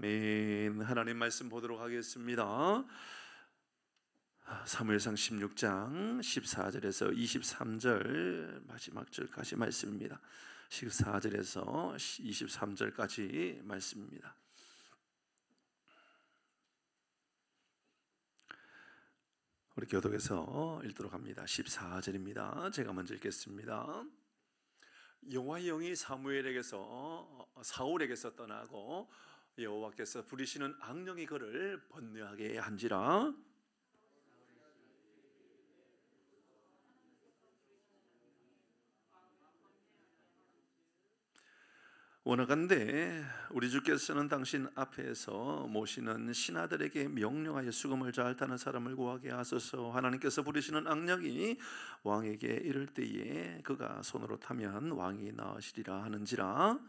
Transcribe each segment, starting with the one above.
아멘. 하나님 말씀 보도록 하겠습니다. 사무엘상 16장 14절에서 23절 마지막 절까지 말씀입니다. 14절에서 23절까지 말씀입니다. 우리 교독에서 읽도록 합니다. 14절입니다. 제가 먼저 읽겠습니다. 여호와의 영이 사울에게서 떠나고 여호와께서 부리시는 악령이 그를 번뇌하게 한지라. 원하건대 우리 주께서는 당신 앞에서 모시는 신하들에게 명령하여 수금을 잘 타는 사람을 구하게 하소서. 하나님께서 부리시는 악령이 왕에게 이를 때에 그가 손으로 타면 왕이 나으시리라 하는지라.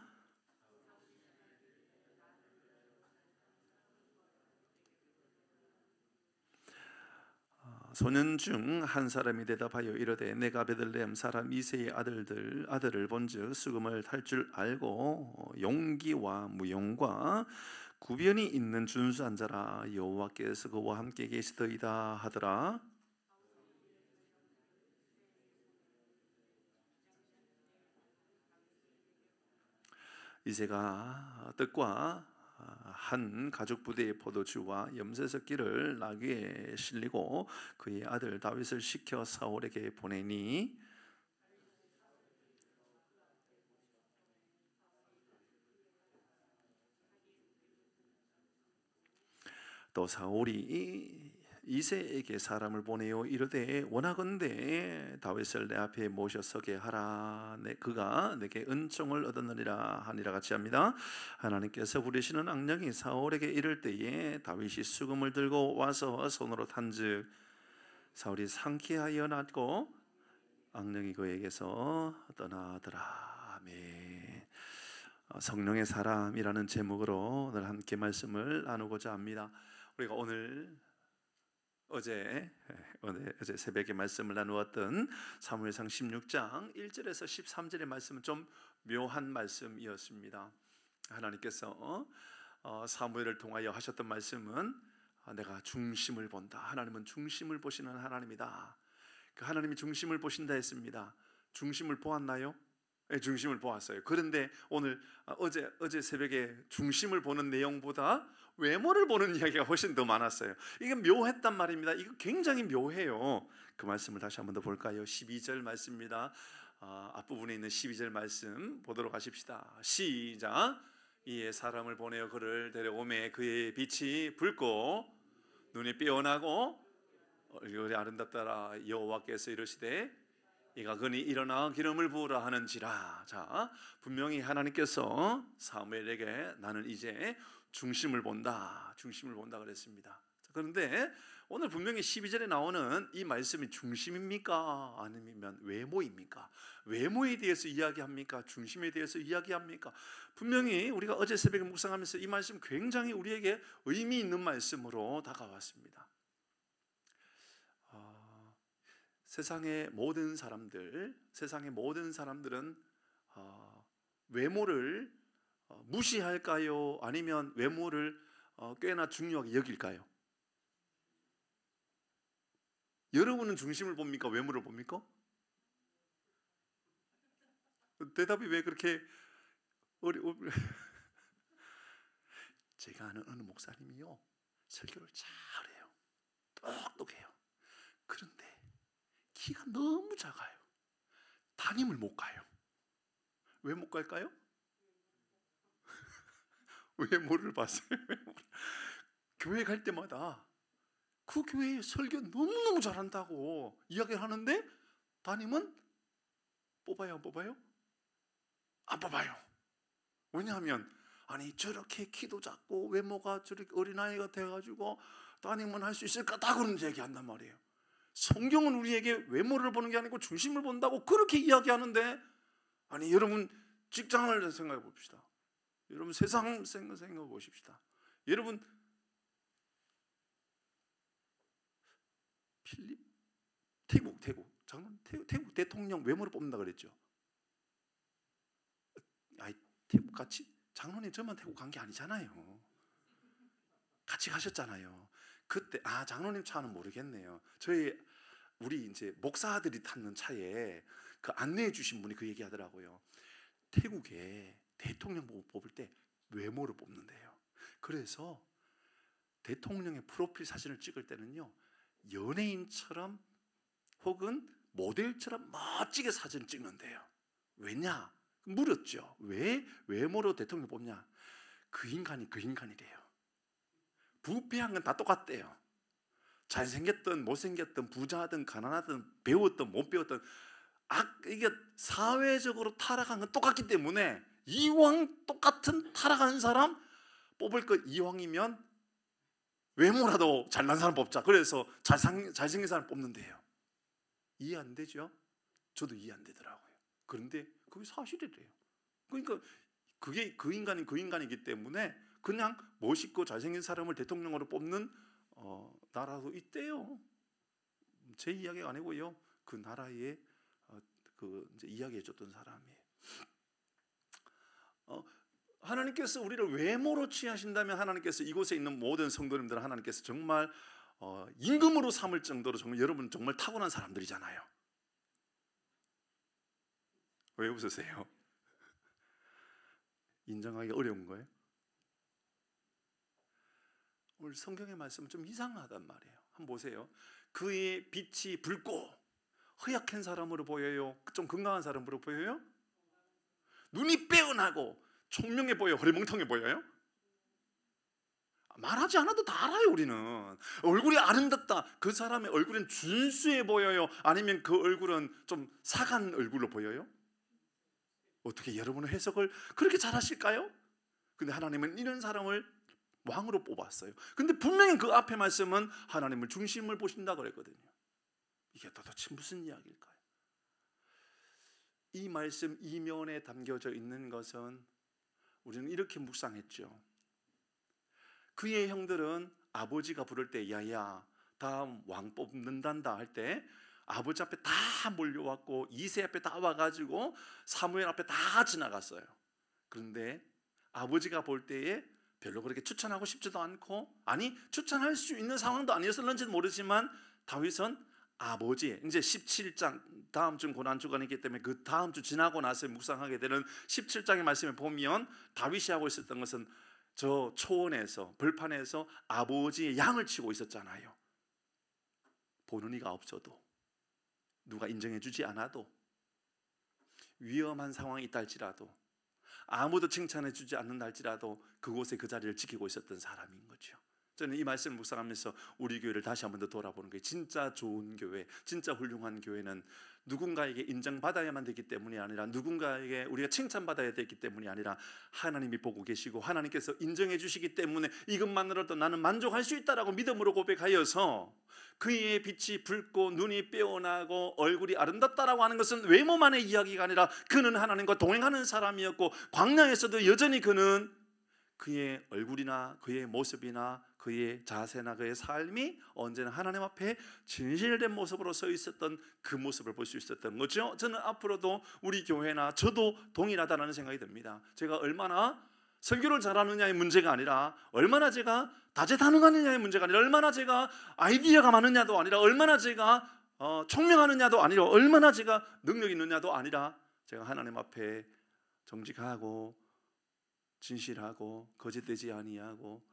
소년 중 한 사람이 대답하여 이르되 내가 베들레헴 사람 이새의 아들을 본즉 수금을 탈 줄 알고 용기와 무용과 구변이 있는 준수한 자라. 여호와께서 그와 함께 계시더이다 하더라. 이새가 뜻과 한 가죽 부대의 포도주와 염세석기를 나귀에 실리고 그의 아들 다윗을 시켜 사울에게 보내니 또 사울이 이새에게 사람을 보내어 이르되 원하건대 다윗을 내 앞에 모셔 서게 하라. 그가 내게 은총을 얻었느니라 하니라 같이 합니다. 하나님께서 부리시는 악령이 사울에게 이를 때에 다윗이 수금을 들고 와서 손으로 탄즉 사울이 상쾌하여 낫고 악령이 그에게서 떠나더라. 아멘. 성령의 사람이라는 제목으로 오늘 함께 말씀을 나누고자 합니다. 우리가 어제 새벽에 말씀을 나누었던 사무엘상 16장 1절에서 13절의 말씀은 좀 묘한 말씀이었습니다. 하나님께서 사무엘을 통하여 하셨던 말씀은 내가 중심을 본다. 하나님은 중심을 보시는 하나님이다. 그 하나님이 중심을 보신다 했습니다. 중심을 보았나요? 네, 중심을 보았어요. 그런데 오늘 어제 새벽에 중심을 보는 내용보다 외모를 보는 이야기가 훨씬 더 많았어요. 이게 묘했단 말입니다. 이거 굉장히 묘해요. 그 말씀을 다시 한번 더 볼까요? 12절 말씀입니다. 앞부분에 있는 12절 말씀 보도록 하십시다. 시작. 이에 사람을 보내어 그를 데려오매 그의 빛이 붉고 눈이 빼어나고 얼굴이 아름답더라. 여호와께서 이르시되 이가 그니 일어나 기름을 부으라 하는지라. 자, 분명히 하나님께서 사무엘에게 나는 이제 중심을 본다 그랬습니다. 그런데 오늘 분명히 12절에 나오는 이 말씀이 중심입니까? 아니면 외모입니까? 외모에 대해서 이야기합니까? 중심에 대해서 이야기합니까? 분명히 우리가 어제 새벽에 묵상하면서 이 말씀 굉장히 우리에게 의미 있는 말씀으로 다가왔습니다. 세상의 모든 사람들은 외모를 무시할까요? 아니면 외모를 꽤나 중요하게 여길까요? 여러분은 중심을 봅니까? 외모를 봅니까? 대답이 왜 그렇게 제가 아는 어느 목사님이요 설교를 잘해요. 똑똑해요. 그런데 키가 너무 작아요. 담임을 못 가요. 왜 못 갈까요? 외모를 봤어요. 교회 갈 때마다 그 교회에 설교 너무너무 잘한다고 이야기를 하는데 담임은 뽑아요, 안 뽑아요? 안 뽑아요. 왜냐하면 저렇게 키도 작고 외모가 저렇게 어린아이가 돼가지고 담임은 할 수 있을까? 다 그런 얘기한단 말이에요. 성경은 우리에게 외모를 보는 게 아니고 중심을 본다고 그렇게 이야기하는데 여러분 직장을 생각해 봅시다. 여러분 세상 생각해 보십시다. 여러분 태국 대통령 외모를 뽑는다 그랬죠. 태국 같이 장로님 저만 태국 간 게 아니잖아요. 같이 가셨잖아요. 그때 장로님 차는 모르겠네요. 우리 이제 목사들이 타는 차에 그 안내해 주신 분이 그 얘기하더라고요. 태국에 대통령 뽑을 때 외모를 뽑는데요. 그래서 대통령의 프로필 사진을 찍을 때는요, 연예인처럼 혹은 모델처럼 멋지게 사진을 찍는데요. 왜냐? 물었죠. 왜 외모로 대통령 뽑냐? 그 인간이 그 인간이래요. 부패한 건 다 똑같대요. 잘생겼든 못생겼든 부자든 가난하든 배웠든 못 배웠든 이게 사회적으로 타락한 건 똑같기 때문에 이왕 똑같은 타락한 사람 뽑을 거 이왕이면 외모라도 잘난 사람 뽑자. 그래서 잘생긴 사람 뽑는데요. 이해 안 되죠? 저도 이해 안 되더라고요. 그런데 그게 사실이래요. 그러니까 그게 그 인간이 그 인간이기 때문에 그냥 멋있고 잘생긴 사람을 대통령으로 뽑는 나라도 있대요. 제 이야기가 아니고요. 그 나라의 그 이제 이야기해줬던 사람이에요. 하나님께서 우리를 외모로 취하신다면 하나님께서 이곳에 있는 모든 성도님들 하나님께서 정말 임금으로 삼을 정도로 정말 여러분 정말 타고난 사람들이잖아요. 왜 웃으세요? 인정하기 어려운 거예요? 오늘 성경의 말씀은 좀 이상하단 말이에요. 한번 보세요. 그의 빛이 붉고 허약한 사람으로 보여요? 좀 건강한 사람으로 보여요? 눈이 빼어나고 총명해 보여요? 허리멍텅해 보여요? 말하지 않아도 다 알아요. 우리는 얼굴이 아름답다. 그 사람의 얼굴은 준수해 보여요? 아니면 그 얼굴은 좀 사간 얼굴로 보여요? 어떻게 여러분은 해석을 그렇게 잘하실까요? 근데 하나님은 이런 사람을 왕으로 뽑았어요. 근데 분명히 그 앞에 말씀은 하나님을 중심을 보신다 그랬거든요. 이게 도대체 무슨 이야기일까요? 이 말씀 이면에 담겨져 있는 것은 우리는 이렇게 묵상했죠. 그의 형들은 아버지가 부를 때 야야 다음 왕 뽑는단다 할 때 아버지 앞에 다 몰려왔고 이세 앞에 다 와가지고 사무엘 앞에 다 지나갔어요. 그런데 아버지가 볼 때에 별로 그렇게 추천하고 싶지도 않고, 아니 추천할 수 있는 상황도 아니었을는지는 모르지만 다윗은 아버지, 이제 17장 다음 주 고난주간이기 때문에 그 다음 주 지나고 나서 묵상하게 되는 17장의 말씀에 보면 다윗이 하고 있었던 것은 저 초원에서 벌판에서 아버지의 양을 치고 있었잖아요. 보는 이가 없어도, 누가 인정해 주지 않아도, 위험한 상황이 있다 할지라도, 아무도 칭찬해 주지 않는다 할지라도 그곳에 그 자리를 지키고 있었던 사람인 거죠. 저는 이 말씀을 묵상하면서 우리 교회를 다시 한번 더 돌아보는 거예요. 진짜 좋은 교회, 진짜 훌륭한 교회는 누군가에게 인정받아야만 되기 때문이 아니라, 누군가에게 우리가 칭찬받아야 되기 때문이 아니라 하나님이 보고 계시고 하나님께서 인정해 주시기 때문에 이것만으로도 나는 만족할 수 있다라고 믿음으로 고백하여서 그의 빛이 붉고 눈이 빼어나고 얼굴이 아름답다라고 하는 것은 외모만의 이야기가 아니라 그는 하나님과 동행하는 사람이었고, 광야에서도 여전히 그는 그의 얼굴이나 그의 모습이나 그의 자세나 그의 삶이 언제나 하나님 앞에 진실된 모습으로 서 있었던 그 모습을 볼 수 있었던 거죠. 저는 앞으로도 우리 교회나 저도 동일하다는 생각이 듭니다. 제가 얼마나 설교를 잘하느냐의 문제가 아니라, 얼마나 제가 다재다능하느냐의 문제가 아니라, 얼마나 제가 아이디어가 많으냐도 아니라, 얼마나 제가 총명하느냐도 아니라, 얼마나 제가 능력이 있느냐도 아니라, 제가 하나님 앞에 정직하고 진실하고 거짓되지 아니하고,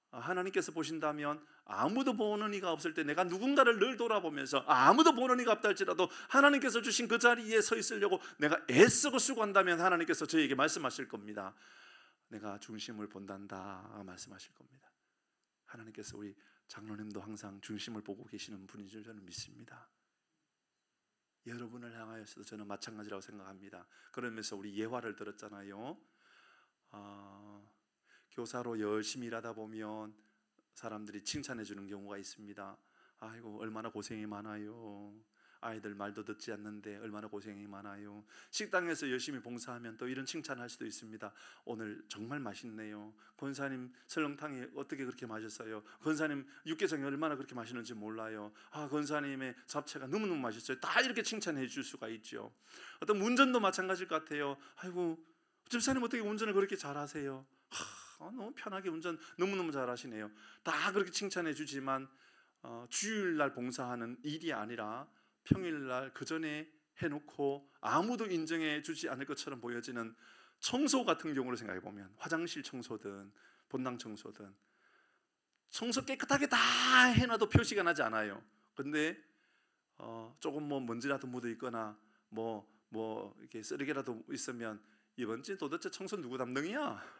하나님께서 보신다면 아무도 보는 이가 없을 때 내가 누군가를 늘 돌아보면서 아무도 보는 이가 없다 할지라도 하나님께서 주신 그 자리에 서 있으려고 내가 애쓰고 수고한다면 하나님께서 저에게 말씀하실 겁니다. 내가 중심을 본단다 말씀하실 겁니다. 하나님께서 우리 장로님도 항상 중심을 보고 계시는 분인 줄 저는 믿습니다. 여러분을 향하여서도 저는 마찬가지라고 생각합니다. 그러면서 우리 예화를 들었잖아요. 교사로 열심히 일하다 보면 사람들이 칭찬해 주는 경우가 있습니다. 아이고 얼마나 고생이 많아요. 아이들 말도 듣지 않는데 얼마나 고생이 많아요. 식당에서 열심히 봉사하면 또 이런 칭찬할 수도 있습니다. 오늘 정말 맛있네요. 권사님 설렁탕이 어떻게 그렇게 맛있어요? 권사님 육개장이 얼마나 그렇게 맛있는지 몰라요. 권사님의 잡채가 너무너무 맛있어요. 다 이렇게 칭찬해 줄 수가 있죠. 어떤 운전도 마찬가지일 것 같아요. 아이고 집사님 어떻게 운전을 그렇게 잘하세요? 너무 편하게 운전 너무너무 잘하시네요. 다 그렇게 칭찬해 주지만 주일날 봉사하는 일이 아니라 평일날 그 전에 해놓고 아무도 인정해 주지 않을 것처럼 보여지는 청소 같은 경우를 생각해 보면, 화장실 청소든 본당 청소든 청소 깨끗하게 다 해놔도 표시가 나지 않아요. 근데 조금 뭐 먼지라도 묻어 있거나 뭐 이렇게 쓰레기라도 있으면 이번 주에 도대체 청소 누구 담당이야?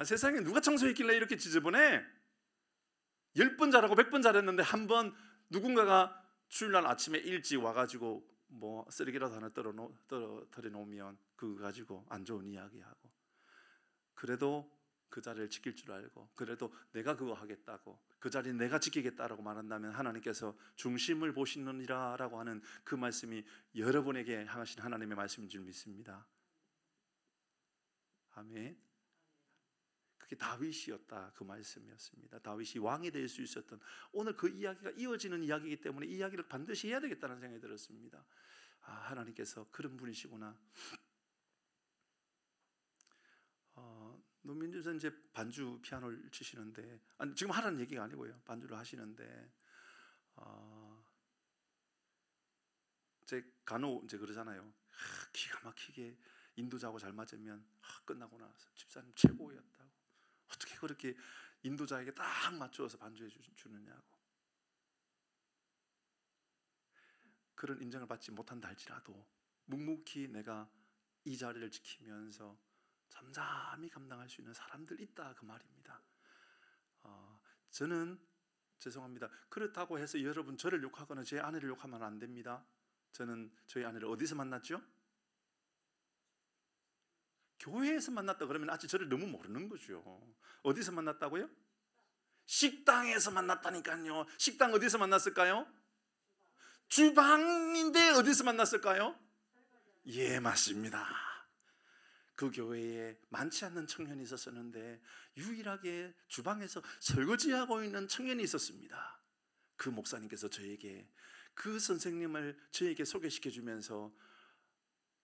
세상에 누가 청소했길래 이렇게 지저분해? 10번 잘하고 100번 잘했는데 한 번 누군가가 주일날 아침에 일찍 와가지고 뭐 쓰레기라도 하나 떨어뜨려 놓으면 그거 가지고 안 좋은 이야기하고, 그래도 그 자리를 지킬 줄 알고, 그래도 내가 그거 하겠다고, 그 자리 내가 지키겠다라고 말한다면 하나님께서 중심을 보시느니라 라고 하는 그 말씀이 여러분에게 하신 하나님의 말씀인 줄 믿습니다. 아멘. 그게 다윗이었다, 그 말씀이었습니다. 다윗이 왕이 될 수 있었던, 오늘 그 이야기가 이어지는 이야기이기 때문에 이 이야기를 반드시 해야 되겠다는 생각이 들었습니다. 하나님께서 그런 분이시구나. 노민주 선 이제 반주 피아노를 치시는데, 지금 하라는 얘기가 아니고요, 반주를 하시는데 제 간혹 이제 그러잖아요. 기가 막히게 인도자하고 잘 맞으면 끝나고 나서 집사님 최고였다고, 어떻게 그렇게 인도자에게 딱 맞추어서 반주해 주느냐고. 그런 인정을 받지 못한다 할지라도 묵묵히 내가 이 자리를 지키면서 잠잠히 감당할 수 있는 사람들 있다, 그 말입니다. 저는 죄송합니다. 그렇다고 해서 여러분 저를 욕하거나 제 아내를 욕하면 안 됩니다. 저는 저희 아내를 어디서 만났죠? 교회에서 만났다 그러면 아직 저를 너무 모르는 거죠. 어디서 만났다고요? 식당에서 만났다니까요. 식당 어디서 만났을까요? 주방인데 어디서 만났을까요? 예, 맞습니다. 그 교회에 많지 않는 청년이 있었었는데 유일하게 주방에서 설거지하고 있는 청년이 있었습니다. 그 목사님께서 저에게, 그 선생님을 저에게 소개시켜 주면서,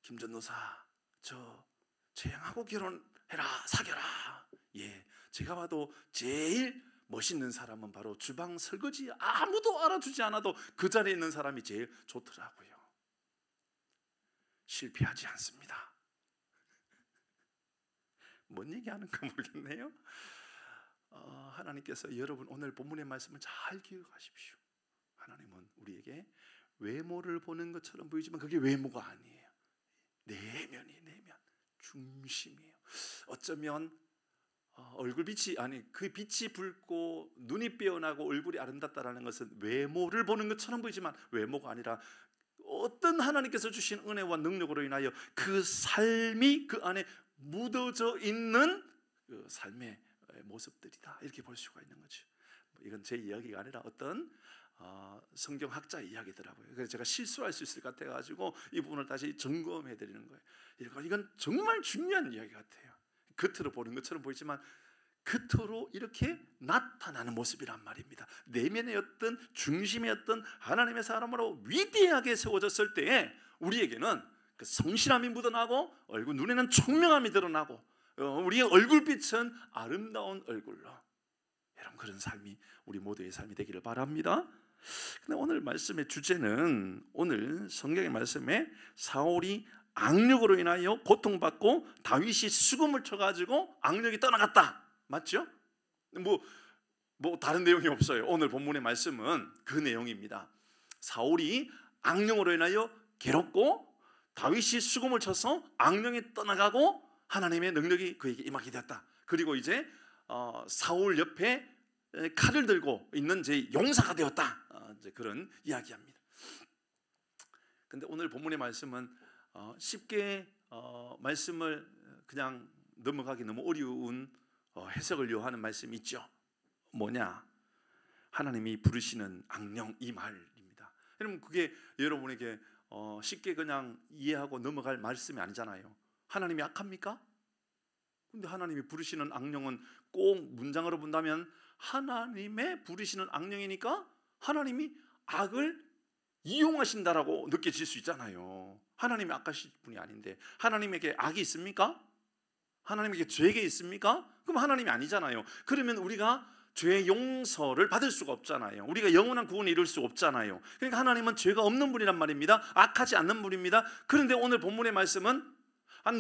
김 전도사, 저 재영하고 결혼해라, 사겨라. 예, 제가 봐도 제일 멋있는 사람은 바로 주방 설거지, 아무도 알아주지 않아도 그 자리에 있는 사람이 제일 좋더라고요. 실패하지 않습니다. 뭔 얘기하는가 모르겠네요. 하나님께서 여러분 오늘 본문의 말씀을 잘 기억하십시오. 하나님은 우리에게 외모를 보는 것처럼 보이지만 그게 외모가 아니에요. 내면 중심이에요. 어쩌면 얼굴빛이, 그 빛이 붉고 눈이 빼어나고 얼굴이 아름답다라는 것은 외모를 보는 것처럼 보이지만 외모가 아니라 어떤 하나님께서 주신 은혜와 능력으로 인하여 그 삶이 그 안에 묻어져 있는 그 삶의 모습들이다, 이렇게 볼 수가 있는 거죠. 이건 제 이야기가 아니라 어떤 성경학자 이야기더라고요. 그래서 제가 실수할 수 있을 것 같아가지고 이 부분을 다시 점검해 드리는 거예요. 이건 정말 중요한 이야기 같아요. 겉으로 보는 것처럼 보이지만 겉으로 이렇게 나타나는 모습이란 말입니다. 내면의 어떤 중심의 어떤 하나님의 사람으로 위대하게 세워졌을 때에 우리에게는 그 성실함이 묻어나고 얼굴 눈에는 총명함이 드러나고 우리의 얼굴빛은 아름다운 얼굴로, 여러분 그런 삶이 우리 모두의 삶이 되기를 바랍니다. 근데 오늘 말씀의 주제는, 오늘 성경의 말씀에 사울이 악력으로 인하여 고통받고 다윗이 수금을 쳐가지고 악력이 떠나갔다, 맞죠? 뭐 다른 내용이 없어요. 오늘 본문의 말씀은 그 내용입니다. 사울이 악령으로 인하여 괴롭고 다윗이 수금을 쳐서 악령이 떠나가고 하나님의 능력이 그에게 임하게 되었다. 그리고 이제 사울 옆에 칼을 들고 있는 제 용사가 되었다, 이제 그런 이야기합니다. 근데 오늘 본문의 말씀은 쉽게 말씀을 그냥 넘어가기 너무 어려운 해석을 요하는 말씀이 있죠. 뭐냐? 하나님이 부르시는 악령, 이 말입니다. 여러분 그게 여러분에게 쉽게 그냥 이해하고 넘어갈 말씀이 아니잖아요. 하나님이 악합니까? 근데 하나님이 부르시는 악령은 꼭 문장으로 본다면 하나님의 부르시는 악령이니까 하나님이 악을 이용하신다라고 느껴질 수 있잖아요. 하나님이 악하신 분이 아닌데 하나님에게 악이 있습니까? 하나님에게 죄가 있습니까? 그럼 하나님이 아니잖아요. 그러면 우리가 죄의 용서를 받을 수가 없잖아요. 우리가 영원한 구원을 이룰 수 없잖아요. 그러니까 하나님은 죄가 없는 분이란 말입니다. 악하지 않는 분입니다. 그런데 오늘 본문의 말씀은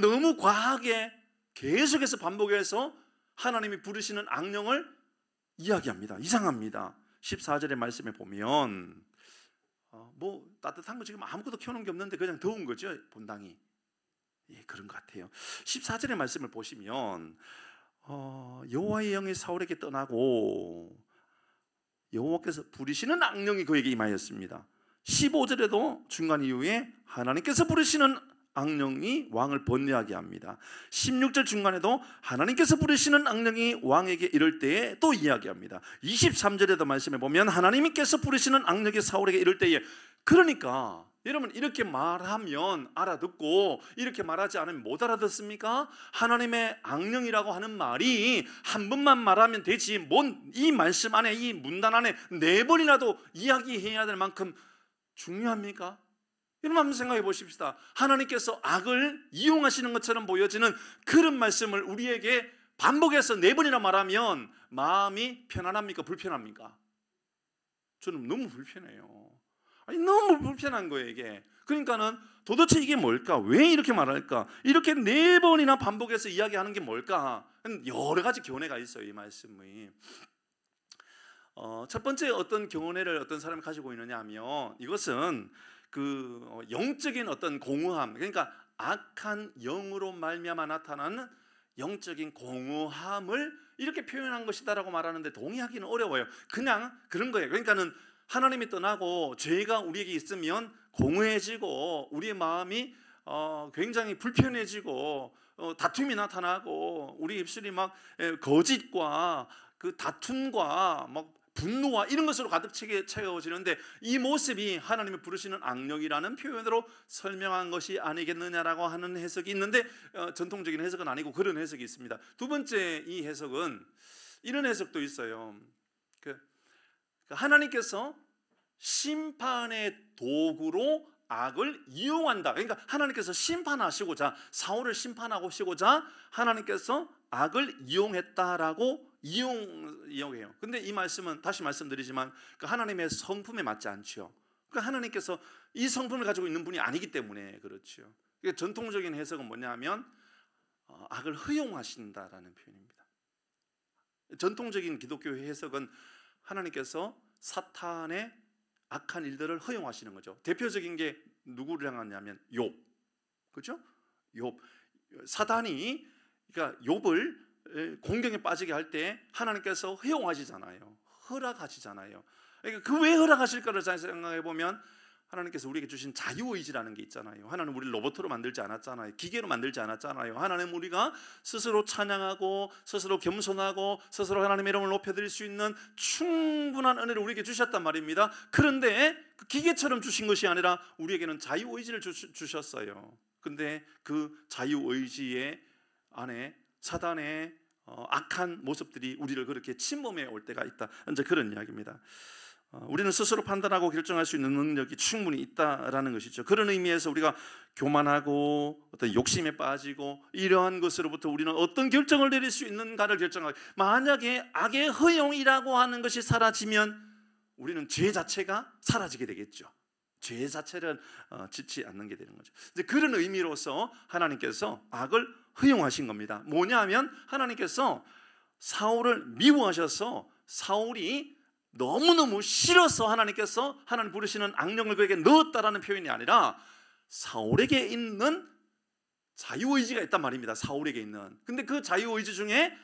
너무 과하게 계속해서 반복해서 하나님이 부르시는 악령을 이야기합니다. 이상합니다. 14절의 말씀에 보면 뭐 따뜻한 거 지금 아무것도 켜놓은 게 없는데 그냥 더운 거죠, 본당이. 예, 그런 것 같아요. 14절의 말씀을 보시면 여호와의 영이 사울에게 떠나고 여호와께서 부르시는 악령이 그에게 임하였습니다. 15절에도 중간 이후에 하나님께서 부르시는 악령이 왕을 번뇌하게 합니다. 16절 중간에도 하나님께서 부르시는 악령이 왕에게 이를 때에 또 이야기합니다. 23절에도 말씀해 보면 하나님께서 부르시는 악령이 사울에게 이를 때에, 그러니까 여러분 이렇게 말하면 알아듣고 이렇게 말하지 않으면 못 알아듣습니까? 하나님의 악령이라고 하는 말이 한 번만 말하면 되지 뭔 이 말씀 안에 이 문단 안에 4번이라도 이야기해야 될 만큼 중요합니까? 여러분 한번 생각해 보십시다. 하나님께서 악을 이용하시는 것처럼 보여지는 그런 말씀을 우리에게 반복해서 4번이나 말하면 마음이 편안합니까? 불편합니까? 저는 너무 불편해요. 너무 불편한 거예요 이게. 그러니까는 도대체 이게 뭘까? 왜 이렇게 말할까? 이렇게 4번이나 반복해서 이야기하는 게 뭘까? 여러 가지 견해가 있어요 이 말씀이. 첫 번째 어떤 견해를 어떤 사람이 가지고 있느냐 하면 이것은 그 영적인 어떤 공허함, 그러니까 악한 영으로 말미암아 나타나는 영적인 공허함을 이렇게 표현한 것이다라고 말하는데 동의하기는 어려워요. 그냥 그런 거예요. 그러니까는 하나님이 떠나고 죄가 우리에게 있으면 공허해지고 우리의 마음이 굉장히 불편해지고 다툼이 나타나고 우리 입술이 막 거짓과 그 다툼과 막 분노와 이런 것으로 가득 채워지는데 이 모습이 하나님이 부르시는 악령이라는 표현으로 설명한 것이 아니겠느냐라고 하는 해석이 있는데 전통적인 해석은 아니고 그런 해석이 있습니다. 두 번째 이 해석은 이런 해석도 있어요. 하나님께서 심판의 도구로 악을 이용한다. 그러니까 하나님께서 심판하시고자 사울을 심판하시고자 하나님께서 악을 이용했다라고 이용해요. 근데 이 말씀은 다시 말씀드리지만 하나님의 성품에 맞지 않죠. 하나님께서 이 성품을 가지고 있는 분이 아니기 때문에 그렇죠. 전통적인 해석은 뭐냐면 악을 허용하신다라는 표현입니다. 전통적인 기독교 해석은 하나님께서 사탄의 악한 일들을 허용하시는 거죠. 대표적인 게 누구를 향하냐면 욥, 그렇죠? 욥, 사단이 그러니까 욥을 공경에 빠지게 할 때 하나님께서 허용하시잖아요. 허락하시잖아요. 그러니까 그 왜 허락하실까를 잘 생각해 보면 하나님께서 우리에게 주신 자유의지라는 게 있잖아요. 하나님 우리를 로봇으로 만들지 않았잖아요. 기계로 만들지 않았잖아요. 하나님 우리가 스스로 찬양하고 스스로 겸손하고 스스로 하나님의 이름을 높여드릴 수 있는 충분한 은혜를 우리에게 주셨단 말입니다. 그런데 그 기계처럼 주신 것이 아니라 우리에게는 자유의지를 주셨어요. 근데 그 자유의지의 안에 사단의 악한 모습들이 우리를 그렇게 침범해 올 때가 있다. 이제 그런 이야기입니다. 우리는 스스로 판단하고 결정할 수 있는 능력이 충분히 있다라는 것이죠. 그런 의미에서 우리가 교만하고 어떤 욕심에 빠지고 이러한 것으로부터 우리는 어떤 결정을 내릴 수 있는가를 결정하고, 만약에 악의 허용이라고 하는 것이 사라지면 우리는 죄 자체가 사라지게 되겠죠. 죄 자체를 짓지 않는 게 되는 거죠. 이제 그런 의미로서 하나님께서 악을 허용하신 겁니다. 뭐냐면 하나님께서 사울을 미워하셔서 사울이 너무너무 싫어서 하나님께서 하나님 부르시는 악령을 그에게 넣었다라는 표현이 아니라 사울에게 있는 자유의지가 있단 말입니다. 사울에게 있는. 근데 그 자유의지 중에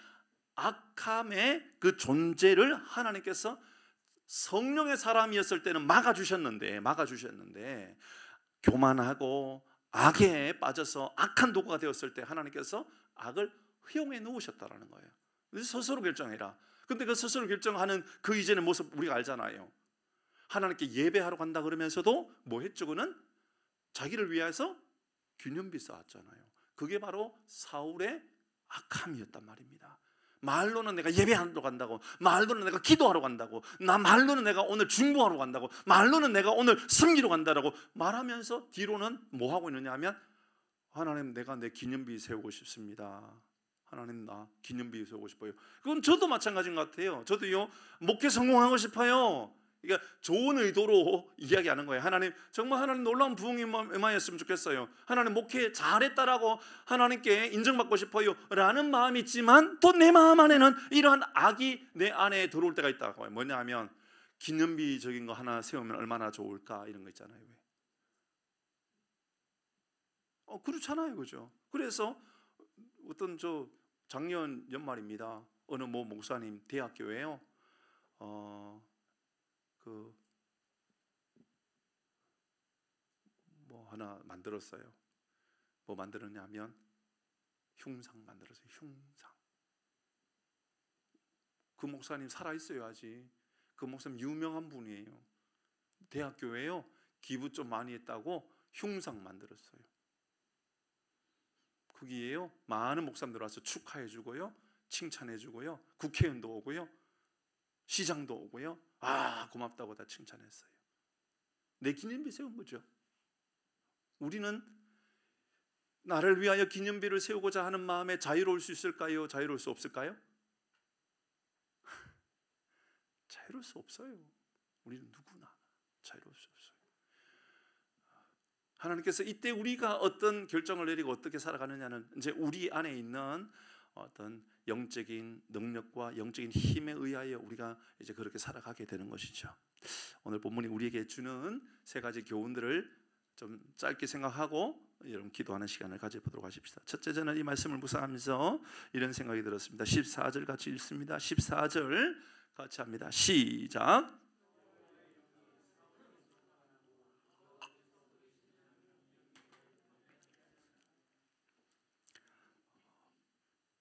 악함의 그 존재를 하나님께서 성령의 사람이었을 때는 막아주셨는데 교만하고 악에 빠져서 악한 도구가 되었을 때 하나님께서 악을 허용해 놓으셨다라는 거예요. 스스로 결정해라. 근데 그 스스로 결정하는 그 이전의 모습 우리가 알잖아요. 하나님께 예배하러 간다 그러면서도 뭐 했죠? 그는 자기를 위해서 기념비 쌓았잖아요. 그게 바로 사울의 악함이었단 말입니다. 말로는 내가 예배하러 간다고, 말로는 내가 기도하러 간다고, 말로는 내가 오늘 중보하러 간다고, 말로는 내가 오늘 섬기러 간다라고 말하면서 뒤로는 뭐 하고 있느냐 하면 하나님 내가 내 기념비 세우고 싶습니다. 하나님 나 기념비 세우고 싶어요. 그건 저도 마찬가지인 것 같아요. 저도요 목회 성공하고 싶어요. 그러니까 좋은 의도로 이야기하는 거예요. 하나님 정말 하나님 놀라운 부흥이 임하였으면 좋겠어요. 하나님 목회 잘했다라고 하나님께 인정받고 싶어요 라는 마음이 있지만 또 내 마음 안에는 이러한 악이 내 안에 들어올 때가 있다고. 뭐냐 하면 기념비적인 거 하나 세우면 얼마나 좋을까 이런 거 있잖아요. 그렇잖아요, 그죠? 그래서 어떤 작년 연말입니다. 어느 목사님 대학교에요. 하나 만들었어요. 뭐 만들었냐면 흉상 만들었어요. 흉상. 그 목사님 살아있어요 아직. 그 목사님 유명한 분이에요. 대학교에요 기부 좀 많이 했다고 흉상 만들었어요. 거기에요 많은 목사님들 와서 축하해주고요, 칭찬해주고요, 국회의원도 오고요, 시장도 오고요. 고맙다고 다 칭찬했어요. 내 기념비 세운 거죠. 우리는 나를 위하여 기념비를 세우고자 하는 마음에 자유로울 수 있을까요? 자유로울 수 없을까요? 자유로울 수 없어요. 우리는 누구나 자유로울 수 없어요. 하나님께서 이때 우리가 어떤 결정을 내리고 어떻게 살아가느냐는 이제 우리 안에 있는 어떤 영적인 능력과 영적인 힘에 의하여 우리가 이제 그렇게 살아가게 되는 것이죠. 오늘 본문이 우리에게 주는 세 가지 교훈들을 좀 짧게 생각하고 여러분 기도하는 시간을 가져보도록 하십시다. 첫째, 저는 이 말씀을 묵상하면서 이런 생각이 들었습니다. 14절 같이 읽습니다. 14절 같이 합니다. 시작.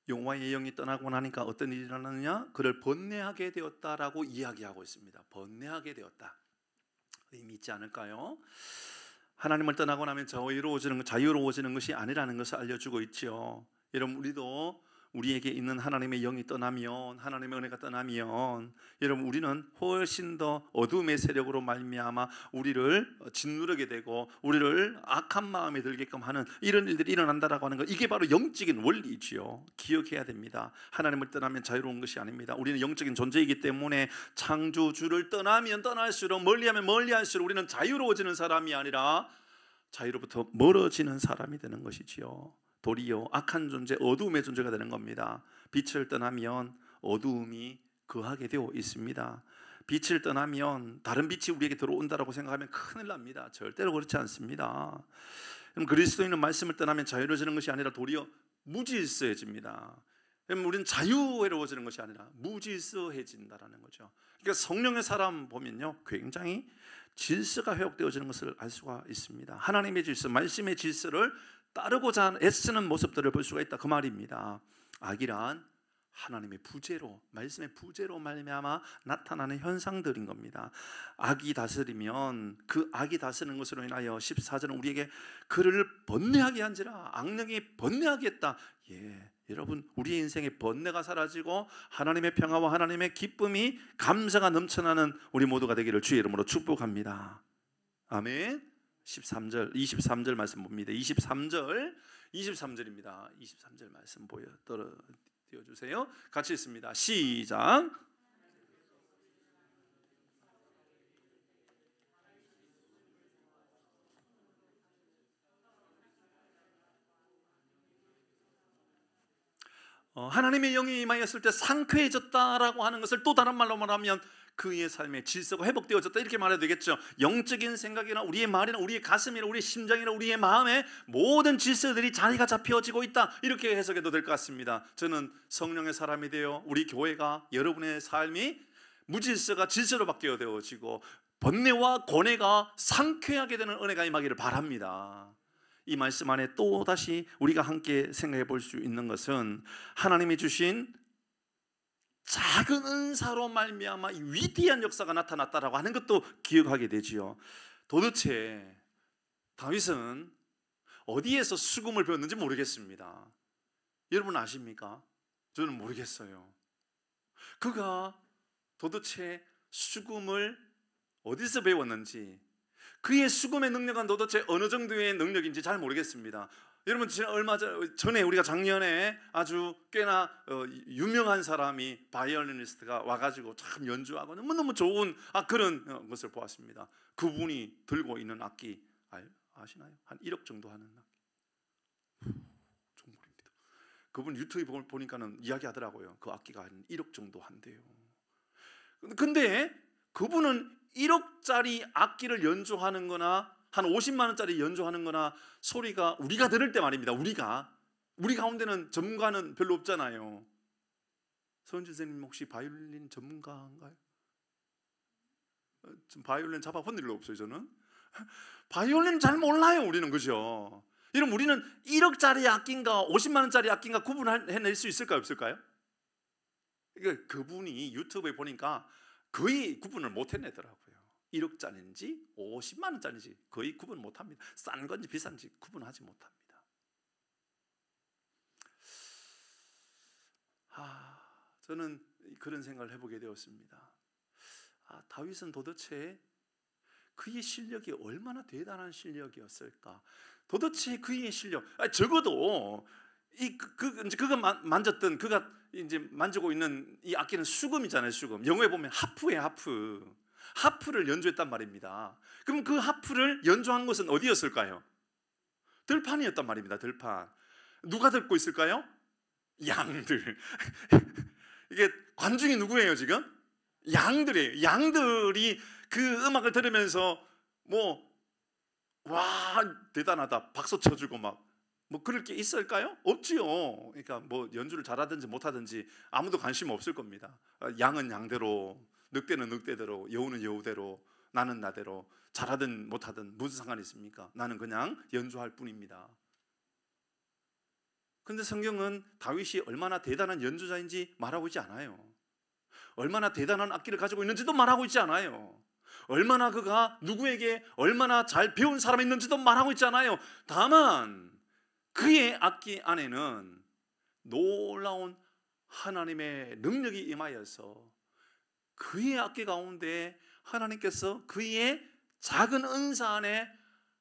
여호와의 영이 떠나고 나니까 어떤 일이 일어나느냐? 그를 번뇌하게 되었다라고 이야기하고 있습니다. 번뇌하게 되었다. 의미 있지 않을까요? 하나님을 떠나고 나면 자유로워지는 것이 아니라는 것을 알려주고 있죠. 여러분 우리도 우리에게 있는 하나님의 영이 떠나면, 하나님의 은혜가 떠나면 여러분 우리는 훨씬 더 어둠의 세력으로 말미암아 우리를 짓누르게 되고 우리를 악한 마음에 들게끔 하는 이런 일들이 일어난다라고 하는 것, 이게 바로 영적인 원리지요. 기억해야 됩니다. 하나님을 떠나면 자유로운 것이 아닙니다. 우리는 영적인 존재이기 때문에 창조주를 떠나면 떠날수록, 멀리하면 멀리할수록 우리는 자유로워지는 사람이 아니라 자유로부터 멀어지는 사람이 되는 것이지요. 도리어 악한 존재, 어두움의 존재가 되는 겁니다. 빛을 떠나면 어두움이 거하게 되어 있습니다. 빛을 떠나면 다른 빛이 우리에게 들어온다라고 생각하면 큰일 납니다. 절대로 그렇지 않습니다. 그럼 그리스도인은 말씀을 떠나면 자유로워지는 것이 아니라 도리어 무질서해집니다. 그럼 우리는 자유로워지는 것이 아니라 무질서해진다라는 거죠. 그러니까 성령의 사람 보면요 굉장히 질서가 회복되어지는 것을 알 수가 있습니다. 하나님의 질서, 말씀의 질서를 따르고자 애쓰는 모습들을 볼 수가 있다 그 말입니다. 악이란 하나님의 부재로, 말씀의 부재로 말미암아 나타나는 현상들인 겁니다. 악이 다스리면 그 악이 다스리는 것으로 인하여 14절은 우리에게 그를 번뇌하게 한지라, 악령이 번뇌하게 했다. 여러분 우리의 인생에 번뇌가 사라지고 하나님의 평화와 하나님의 기쁨이, 감사가 넘쳐나는 우리 모두가 되기를 주의 이름으로 축복합니다. 아멘. 23절 말씀 봅니다. 23절입니다. 23절 말씀 띄워주세요. 같이 읽습니다. 시작. 하나님의 영이 임하였을 때 상쾌해졌다라고 하는 것을 또 다른 말로 말하면 그의 삶의 질서가 회복되어졌다 이렇게 말해도 되겠죠. 영적인 생각이나 우리의 말이나 우리의 가슴이나 우리의 심장이나 우리의 마음에 모든 질서들이 자리가 잡혀지고 있다 이렇게 해석해도 될 것 같습니다. 저는 성령의 사람이 되어 우리 교회가, 여러분의 삶이 무질서가 질서로 바뀌어지고 번뇌와 고뇌가 상쾌하게 되는 은혜가 임하기를 바랍니다. 이 말씀 안에 또다시 우리가 함께 생각해 볼 수 있는 것은 하나님이 주신 작은 은사로 말미암아 이 위대한 역사가 나타났다라고 하는 것도 기억하게 되지요. 도대체 다윗은 어디에서 수금을 배웠는지 모르겠습니다. 여러분 아십니까? 저는 모르겠어요. 그가 도대체 수금을 어디서 배웠는지, 그의 수금의 능력은 도대체 어느 정도의 능력인지 잘 모르겠습니다. 여러분 얼마 전에 우리가 작년에 아주 꽤나 유명한 사람이 바이올리니스트가 와가지고 참 연주하고 너무너무 좋은 그런 것을 보았습니다. 그분이 들고 있는 악기 아시나요? 한 1억 정도 하는 악기. 정말입니다. 그분 유튜브 보니까는 이야기하더라고요. 그 악기가 한 1억 정도 한대요. 근데 그분은 1억짜리 악기를 연주하는 거나 한 50만 원짜리 연주하는 거나 소리가 우리가 들을 때 말입니다. 우리 가운데는 전문가는 별로 없잖아요. 서은주 선생님 혹시 바이올린 전문가인가요? 지금 바이올린 잡아본 일도 없어요. 저는 바이올린 잘 몰라요. 우리는. 그죠? 여러분, 우리는 1억짜리 악기인가 50만 원짜리 악기인가 구분해낼 수 있을까요? 없을까요? 그분이 유튜브에 보니까 거의 구분을 못 해내더라고요. 1억짜리인지 50만 원짜리인지 거의 구분 못합니다. 싼 건지 비싼지 구분하지 못합니다. 저는 그런 생각을 해보게 되었습니다. 다윗은 도대체 그의 실력이 얼마나 대단한 실력이었을까? 도대체 그의 실력, 적어도 그가 만졌던, 그가 이제 만지고 있는 이 악기는 수금이잖아요. 수금. 영어에 보면 하프예요. 하프를 연주했단 말입니다. 그럼 그 하프를 연주한 것은 어디였을까요? 들판이었단 말입니다. 들판. 누가 듣고 있을까요? 양들. 이게 관중이 누구예요 지금? 양들이에요. 양들이 그 음악을 들으면서 와 대단하다 박수 쳐주고 그럴 게 있을까요? 없지요. 그러니까 연주를 잘하든지 못하든지 아무도 관심 없을 겁니다. 양은 양대로, 늑대는 늑대대로, 여우는 여우대로, 나는 나대로, 잘하든 못하든 무슨 상관이 있습니까? 나는 그냥 연주할 뿐입니다. 그런데 성경은 다윗이 얼마나 대단한 연주자인지 말하고 있지 않아요. 얼마나 대단한 악기를 가지고 있는지도 말하고 있지 않아요. 얼마나 그가 누구에게 얼마나 잘 배운 사람이 있는지도 말하고 있지 않아요. 다만 그의 악기 안에는 놀라운 하나님의 능력이 임하여서 그의 악기 가운데 하나님께서 그의 작은 은사 안에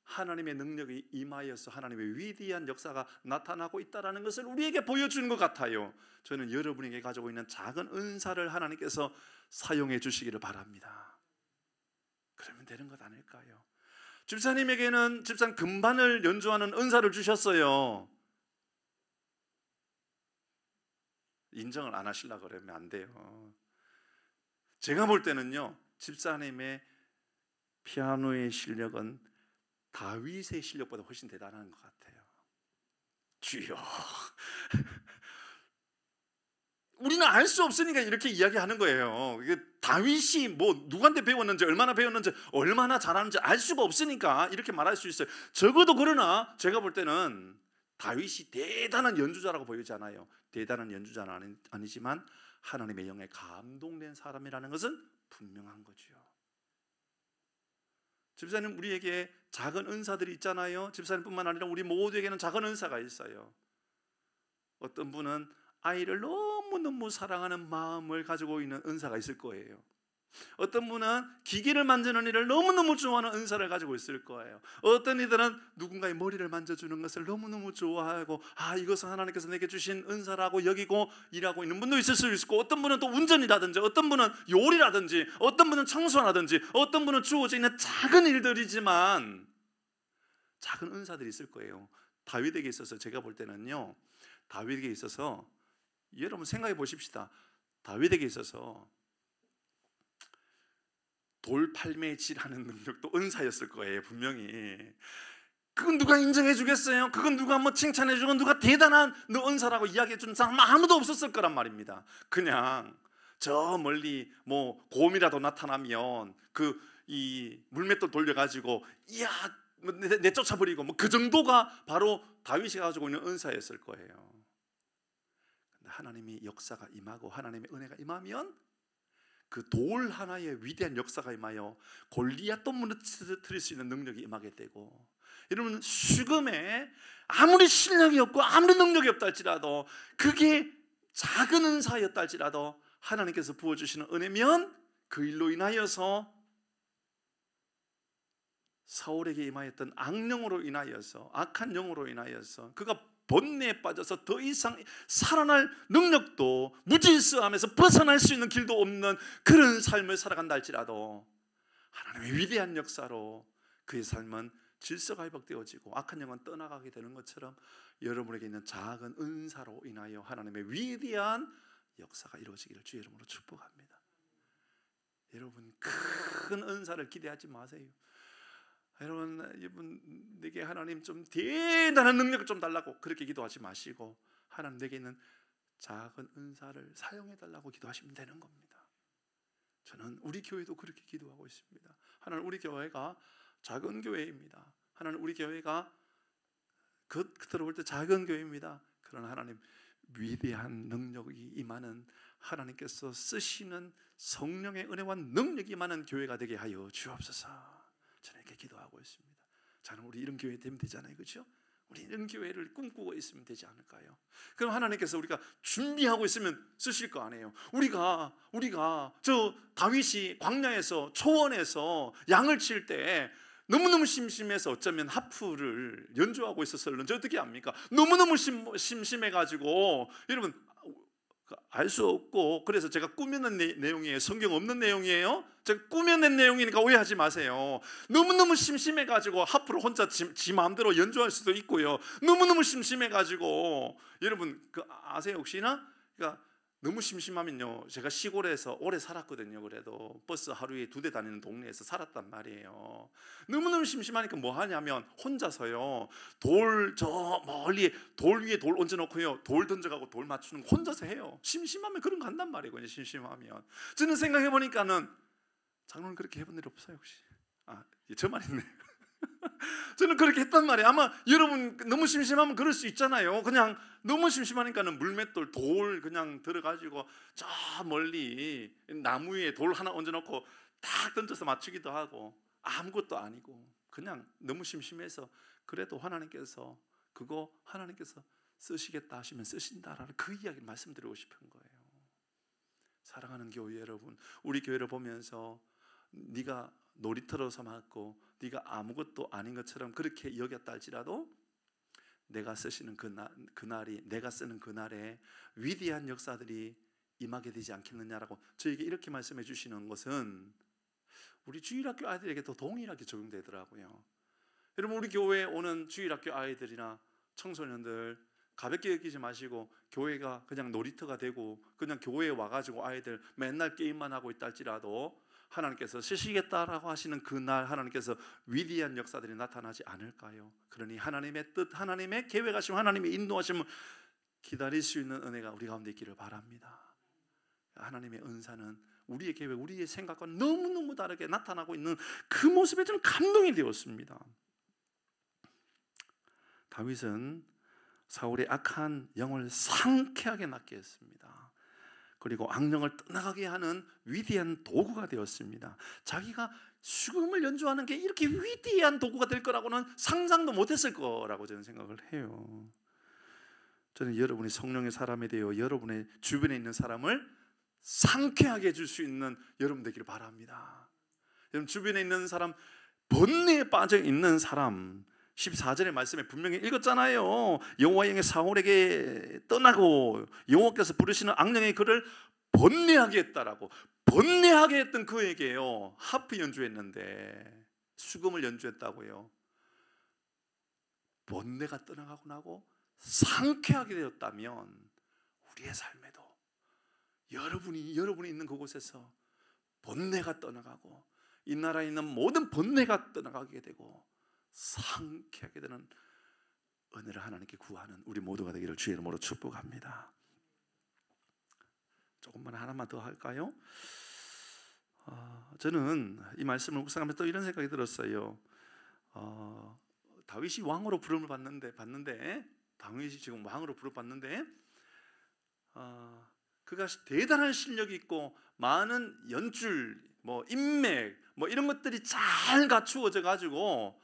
하나님의 능력이 임하여서 하나님의 위대한 역사가 나타나고 있다는 것을 우리에게 보여주는 것 같아요. 저는 여러분에게 가지고 있는 작은 은사를 하나님께서 사용해 주시기를 바랍니다. 그러면 되는 것 아닐까요? 집사님에게는 집사님 금반을 연주하는 은사를 주셨어요. 인정을 안 하시려고 그러면 안 돼요. 제가 볼 때는요, 집사님의 피아노의 실력은 다윗의 실력보다 훨씬 대단한 것 같아요. 주여. 우리는 알 수 없으니까 이렇게 이야기하는 거예요. 이게 다윗이 누구한테 배웠는지, 얼마나 배웠는지, 얼마나 잘하는지 알 수가 없으니까 이렇게 말할 수 있어요. 적어도 그러나 제가 볼 때는 다윗이 대단한 연주자라고 보이지 않아요. 대단한 연주자는 아니지만 하나님의 영에 감동된 사람이라는 것은 분명한 거죠. 집사님, 우리에게 작은 은사들이 있잖아요. 집사님뿐만 아니라 우리 모두에게는 작은 은사가 있어요. 어떤 분은 아이를 너무너무 사랑하는 마음을 가지고 있는 은사가 있을 거예요. 어떤 분은 기계를 만지는 일을 너무너무 좋아하는 은사를 가지고 있을 거예요. 어떤 이들은 누군가의 머리를 만져주는 것을 너무너무 좋아하고 이것은 하나님께서 내게 주신 은사라고 여기고 일하고 있는 분도 있을 수 있고, 어떤 분은 또 운전이라든지, 어떤 분은 요리라든지, 어떤 분은 청소라든지, 어떤 분은 주어져 있는 작은 일들이지만 작은 은사들이 있을 거예요. 다윗에게 있어서 제가 볼 때는요, 다윗에게 있어서 여러분 생각해 보십시다. 다윗에게 있어서 돌팔매질하는 능력도 은사였을 거예요. 분명히. 그건 누가 인정해 주겠어요? 그건 누가 칭찬해 주고 누가 대단한 너 은사라고 이야기해 주는 사람 아무도 없었을 거란 말입니다. 그냥 저 멀리 곰이라도 나타나면 이 물맷돌 돌려가지고 이야 내쫓아버리고 그 정도가 바로 다윗이 가지고 있는 은사였을 거예요. 근데 하나님이 역사가 임하고 하나님의 은혜가 임하면 그 돌 하나의 위대한 역사가 임하여 골리앗도 무너뜨릴 수 있는 능력이 임하게 되고, 여러분 수금에 아무리 실력이 없고 아무리 능력이 없다 할지라도 그게 작은 은사였다 할지라도 하나님께서 부어주시는 은혜면 그 일로 인하여서 사울에게 임하였던 악령으로 인하여서, 악한 영으로 인하여서 그가 번뇌에 빠져서 더 이상 살아날 능력도, 무질서함에서 벗어날 수 있는 길도 없는 그런 삶을 살아간다 할지라도 하나님의 위대한 역사로 그의 삶은 질서가 회복되어지고 악한 영은 떠나가게 되는 것처럼 여러분에게 있는 작은 은사로 인하여 하나님의 위대한 역사가 이루어지기를 주의 이름으로 축복합니다. 여러분, 큰 은사를 기대하지 마세요. 여러분, 내게 하나님 좀 대단한 능력을 좀 달라고 그렇게 기도하지 마시고, 하나님 내게 있는 작은 은사를 사용해 달라고 기도하시면 되는 겁니다. 저는 우리 교회도 그렇게 기도하고 있습니다. 하나님, 우리 교회가 작은 교회입니다. 하나님, 우리 교회가 겉으로 볼 때 작은 교회입니다. 그러나 하나님, 위대한 능력이 임하는, 하나님께서 쓰시는 성령의 은혜와 능력이 임하는 교회가 되게 하여 주옵소서. 저는 이렇게 기도하고 있습니다. 저는 우리 이런 교회 되면 되잖아요, 그렇죠? 우리 이런 교회를 꿈꾸고 있으면 되지 않을까요? 그럼 하나님께서 우리가 준비하고 있으면 쓰실 거 아니에요. 우리가 저 다윗이 광야에서, 초원에서 양을 칠 때 너무너무 심심해서 어쩌면 하프를 연주하고 있었을런지 어떻게 합니까? 너무너무 심심해가지고, 여러분 알 수 없고, 그래서 제가 꾸며낸 내용이에요. 성경 없는 내용이에요. 제가 꾸며낸 내용이니까 오해하지 마세요. 너무너무 심심해가지고 하프로 혼자 지 마음대로 연주할 수도 있고요. 너무너무 심심해가지고, 여러분 아세요 혹시나? 그러니까 너무 심심하면요, 제가 시골에서 오래 살았거든요. 그래도 버스 하루에 2대 다니는 동네에서 살았단 말이에요. 너무너무 심심하니까 뭐 하냐면 혼자서요, 저 멀리 돌 위에 돌 얹어놓고요, 돌 던져가고 돌 맞추는 거 혼자서 해요. 심심하면 그런 거 한단 말이에요. 그냥 심심하면. 저는 생각해보니까는 장로는 그렇게 해본 일 없어요 혹시? 저만 있네. 저는 그렇게 했단 말이에요. 아마 여러분 너무 심심하면 그럴 수 있잖아요. 그냥 너무 심심하니까는 물맷돌, 돌 그냥 들어가지고 저 멀리 나무 위에 돌 하나 얹어놓고 딱 던져서 맞추기도 하고, 아무것도 아니고 그냥 너무 심심해서, 그래도 하나님께서 그거 하나님께서 쓰시겠다 하시면 쓰신다라는 그 이야기를 말씀드리고 싶은 거예요. 사랑하는 교회 여러분, 우리 교회를 보면서 네가 놀이터로 삼았고 네가 아무것도 아닌 것처럼 그렇게 여겼다 할지라도, 내가 쓰시는 그날이, 내가 쓰는 그날에 위대한 역사들이 임하게 되지 않겠느냐라고 저에게 이렇게 말씀해 주시는 것은 우리 주일학교 아이들에게도 동일하게 적용되더라고요. 여러분, 우리 교회에 오는 주일학교 아이들이나 청소년들 가볍게 여기지 마시고, 교회가 그냥 놀이터가 되고 그냥 교회에 와가지고 아이들 맨날 게임만 하고 있다 할지라도 하나님께서 쓰시겠다라고 하시는 그날 하나님께서 위대한 역사들이 나타나지 않을까요? 그러니 하나님의 뜻, 하나님의 계획하심, 하나님의 인도하심을 기다릴 수 있는 은혜가 우리 가운데 있기를 바랍니다. 하나님의 은사는 우리의 계획, 우리의 생각과 너무너무 다르게 나타나고 있는 그 모습에 저는 감동이 되었습니다. 다윗은 사울의 악한 영을 상쾌하게 낫게 했습니다. 그리고 악령을 떠나가게 하는 위대한 도구가 되었습니다. 자기가 수금을 연주하는 게 이렇게 위대한 도구가 될 거라고는 상상도 못했을 거라고 저는 생각을 해요. 저는 여러분이 성령의 사람이 되어 여러분의 주변에 있는 사람을 상쾌하게 해줄 수 있는 여러분 되기를 바랍니다. 여러분 주변에 있는 사람, 번뇌에 빠져 있는 사람, 14절의 말씀에 분명히 읽었잖아요. 여호와의 영이 사울에게 떠나고 여호와께서 부르시는 악령의 그를 번뇌하게 했다라고. 번뇌하게 했던 그에게요, 하프 연주했는데 수금을 연주했다고요. 번뇌가 떠나가고 나고 상쾌하게 되었다면 우리의 삶에도 여러분이 있는 그곳에서 번뇌가 떠나가고 이 나라에 있는 모든 번뇌가 떠나가게 되고 상쾌하게 되는 은혜를 하나님께 구하는 우리 모두가 되기를 주의 이름으로 축복합니다. 조금만 하나만 더 할까요? 저는 이 말씀을 묵상하면서 또 이런 생각이 들었어요. 다윗이 왕으로 부름을 받는데 다윗이 지금 왕으로 부름을 받는데 그가 대단한 실력이 있고 많은 연줄, 인맥, 이런 것들이 잘 갖추어져 가지고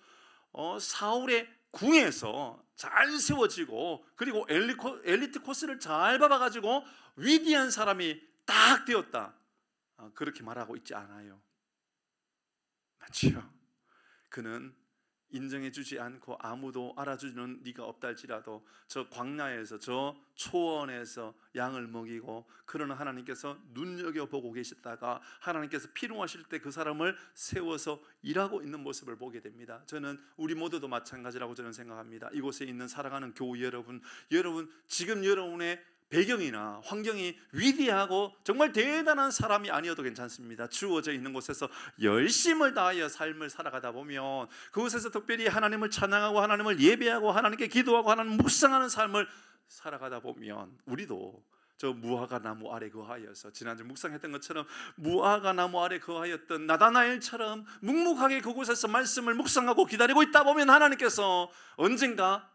사울의 궁에서 잘 세워지고, 그리고 엘리트 코스를 잘 밟아가지고 위대한 사람이 딱 되었다, 그렇게 말하고 있지 않아요. 맞죠? 그는 인정해주지 않고 아무도 알아주는 네가 없다 할지라도 저 광야에서 저 초원에서 양을 먹이고, 그러나 하나님께서 눈여겨보고 계셨다가 하나님께서 필요하실 때 그 사람을 세워서 일하고 있는 모습을 보게 됩니다. 저는 우리 모두도 마찬가지라고 저는 생각합니다. 이곳에 있는 사랑하는 교우 여러분, 지금 여러분의 배경이나 환경이 위대하고 정말 대단한 사람이 아니어도 괜찮습니다. 주어져 있는 곳에서 열심을 다하여 삶을 살아가다 보면, 그곳에서 특별히 하나님을 찬양하고 하나님을 예배하고 하나님께 기도하고 하나님 묵상하는 삶을 살아가다 보면, 우리도 저 무화과 나무 아래 거하여서, 지난주 묵상했던 것처럼 무화과 나무 아래 거하였던 나다나엘처럼 묵묵하게 그곳에서 말씀을 묵상하고 기다리고 있다 보면, 하나님께서 언젠가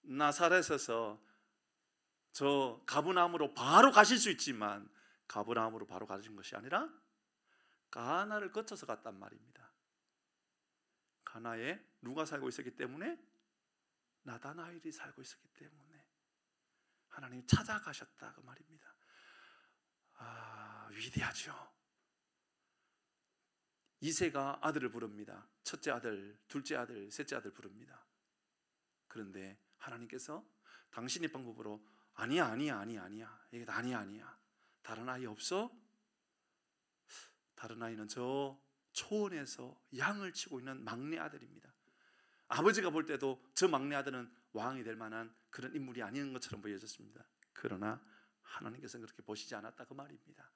나사렛에서 저 가브나움으로 바로 가실 수 있지만, 가브나움으로 바로 가신 것이 아니라 가나를 거쳐서 갔단 말입니다. 가나에 누가 살고 있었기 때문에? 나다나엘이 살고 있었기 때문에 하나님이 찾아가셨다 그 말입니다. 위대하죠. 이새가 아들을 부릅니다. 첫째 아들, 둘째 아들, 셋째 아들 부릅니다. 그런데 하나님께서 당신의 방법으로 아니야. 이게 아니야. 다른 아이 없어? 다른 아이는 저 초원에서 양을 치고 있는 막내 아들입니다. 아버지가 볼 때도 저 막내 아들은 왕이 될 만한 그런 인물이 아닌 것처럼 보여졌습니다. 그러나 하나님께서는 그렇게 보시지 않았다 그 말입니다.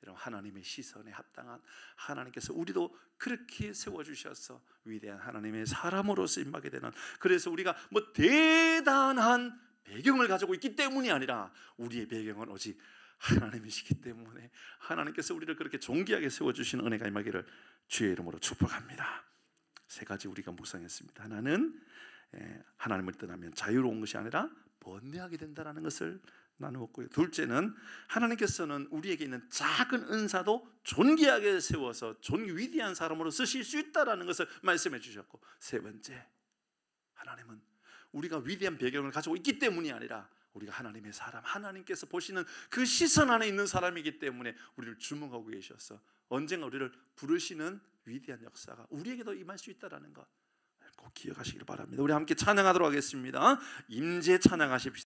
여러분, 하나님의 시선에 합당한 하나님께서 우리도 그렇게 세워주셔서 위대한 하나님의 사람으로 쓰임받게 되는, 그래서 우리가 뭐 대단한 배경을 가지고 있기 때문이 아니라 우리의 배경은 오직 하나님이시기 때문에 하나님께서 우리를 그렇게 존귀하게 세워주시는 은혜가 임하기를 주의 이름으로 축복합니다. 세 가지 우리가 묵상했습니다. 하나는 하나님을 떠나면 자유로운 것이 아니라 번뇌하게 된다는 것을 나누었고요. 둘째는 하나님께서는 우리에게 있는 작은 은사도 존귀하게 세워서 위대한 사람으로 쓰실 수 있다는 것을 말씀해 주셨고, 세 번째, 하나님은 우리가 위대한 배경을 가지고 있기 때문이 아니라 우리가 하나님의 사람, 하나님께서 보시는 그 시선 안에 있는 사람이기 때문에 우리를 주목하고 계셔서 언젠가 우리를 부르시는 위대한 역사가 우리에게도 임할 수 있다는 것 꼭 기억하시기를 바랍니다. 우리 함께 찬양하도록 하겠습니다. 임재 찬양하십시오.